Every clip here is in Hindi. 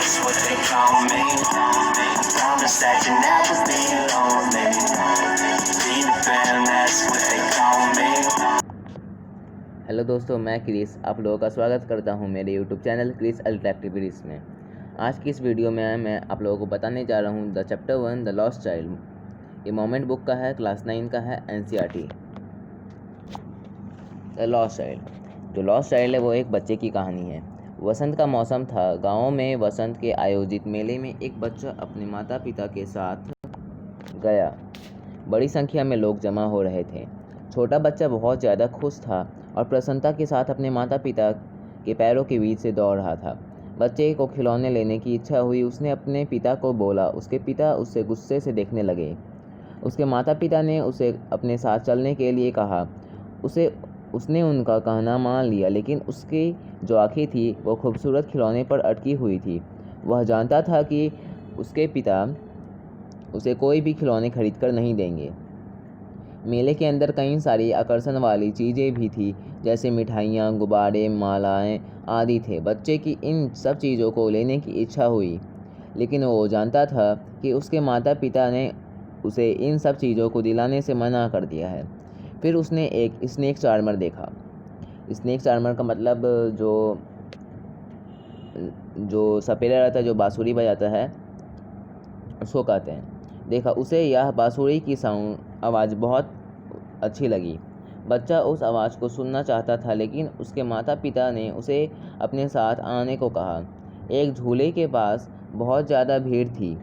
that's what they call me. Promise that you never be lonely. Peter Pan, that's what they call me. Hello दोस्तों, मैं क्रिस आप लोगों का स्वागत करता हूं मेरे यूट्यूब चैनल क्रिस अल्ट्रैक्टिविटीज़ में। आज की इस वीडियो में मैं आप लोगों को बताने जा रहा हूं the chapter 1 the lost child. ये मोमेंट बुक का है, क्लास 9 का है, NCERT। The lost child. जो लॉस्ट चाइल्ड है वो एक बच्चे की कहानी है। वसंत का मौसम था। गाँव में वसंत के आयोजित मेले में एक बच्चा अपने माता पिता के साथ गया। बड़ी संख्या में लोग जमा हो रहे थे। छोटा बच्चा बहुत ज़्यादा खुश था और प्रसन्नता के साथ अपने माता पिता के पैरों के बीच से दौड़ रहा था। बच्चे को खिलौने लेने की इच्छा हुई। उसने अपने पिता को बोला। उसके पिता उसे गुस्से से देखने लगे। उसके माता पिता ने उसे अपने साथ चलने के लिए कहा। उसने उनका कहना मान लिया, लेकिन उसकी जो आँखें थी वो खूबसूरत खिलौने पर अटकी हुई थी। वह जानता था कि उसके पिता उसे कोई भी खिलौने खरीद कर नहीं देंगे। मेले के अंदर कई सारी आकर्षण वाली चीज़ें भी थी, जैसे मिठाइयाँ, गुब्बारे, मालाएँ आदि थे। बच्चे की इन सब चीज़ों को लेने की इच्छा हुई, लेकिन वो जानता था कि उसके माता पिता ने उसे इन सब चीज़ों को दिलाने से मना कर दिया है। फिर उसने एक स्नेक चार्मर देखा। स्नेक चार्मर का मतलब जो सपेरा रहता है, जो बांसुरी बजाता है, उसको कहते हैं। देखा। उसे यह बांसुरी की आवाज़ बहुत अच्छी लगी। बच्चा उस आवाज़ को सुनना चाहता था, लेकिन उसके माता पिता ने उसे अपने साथ आने को कहा। एक झूले के पास बहुत ज़्यादा भीड़ थी,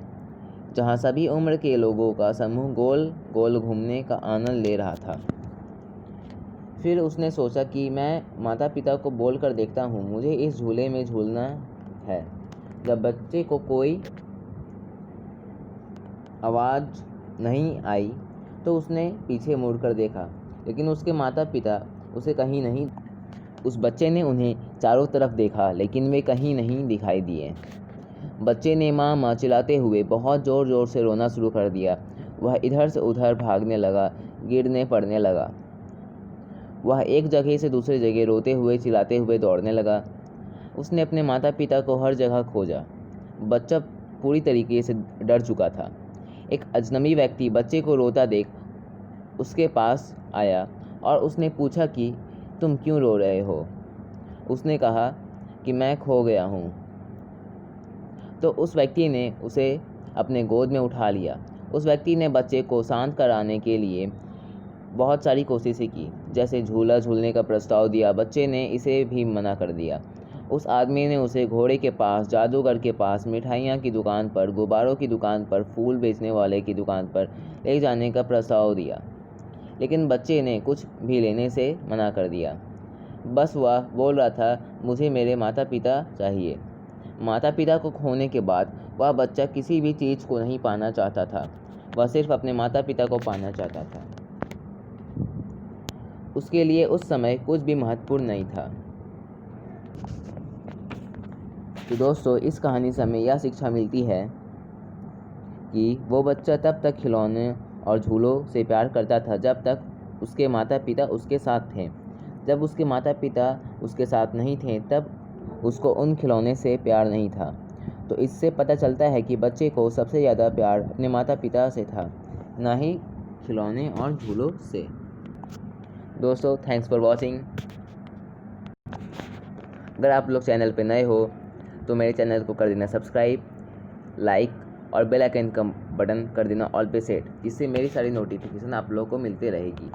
जहाँ सभी उम्र के लोगों का समूह गोल गोल घूमने का आनंद ले रहा था। फिर उसने सोचा कि मैं माता पिता को बोल कर देखता हूँ, मुझे इस झूले में झूलना है। जब बच्चे को कोई आवाज़ नहीं आई तो उसने पीछे मुड़कर देखा, लेकिन उसके माता पिता उसे कहीं नहीं। उस बच्चे ने उन्हें चारों तरफ देखा, लेकिन वे कहीं नहीं दिखाई दिए। बच्चे ने माँ माँ चिल्लाते हुए बहुत ज़ोर ज़ोर से रोना शुरू कर दिया। वह इधर से उधर भागने लगा, गिरने पड़ने लगा। वह एक जगह से दूसरी जगह रोते हुए चिल्लाते हुए दौड़ने लगा। उसने अपने माता पिता को हर जगह खोजा। बच्चा पूरी तरीके से डर चुका था। एक अजनबी व्यक्ति बच्चे को रोता देख उसके पास आया और उसने पूछा कि तुम क्यों रो रहे हो। उसने कहा कि मैं खो गया हूँ। तो उस व्यक्ति ने उसे अपने गोद में उठा लिया। उस व्यक्ति ने बच्चे को शांत कराने के लिए बहुत सारी कोशिशें की, जैसे झूला झूलने का प्रस्ताव दिया। बच्चे ने इसे भी मना कर दिया। उस आदमी ने उसे घोड़े के पास, जादूगर के पास, मिठाइयाँ की दुकान पर, गुब्बारों की दुकान पर, फूल बेचने वाले की दुकान पर ले जाने का प्रस्ताव दिया, लेकिन बच्चे ने कुछ भी लेने से मना कर दिया। बस वह बोल रहा था, मुझे मेरे माता पिता चाहिए। माता पिता को खोने के बाद वह बच्चा किसी भी चीज़ को नहीं पाना चाहता था। वह सिर्फ अपने माता पिता को पाना चाहता था। उसके लिए उस समय कुछ भी महत्वपूर्ण नहीं था। तो दोस्तों, इस कहानी से हमें यह शिक्षा मिलती है कि वो बच्चा तब तक खिलौने और झूलों से प्यार करता था जब तक उसके माता पिता उसके साथ थे। जब उसके माता पिता उसके साथ नहीं थे तब उसको उन खिलौने से प्यार नहीं था। तो इससे पता चलता है कि बच्चे को सबसे ज़्यादा प्यार अपने माता पिता से था, ना ही खिलौने और झूलों से। दोस्तों, थैंक्स फॉर वॉचिंग। अगर आप लोग चैनल पे नए हो तो मेरे चैनल को कर देना सब्सक्राइब, लाइक और बेल आइकन का बटन कर देना ऑल पे सेट, जिससे मेरी सारी नोटिफिकेशन आप लोगों को मिलती रहेगी।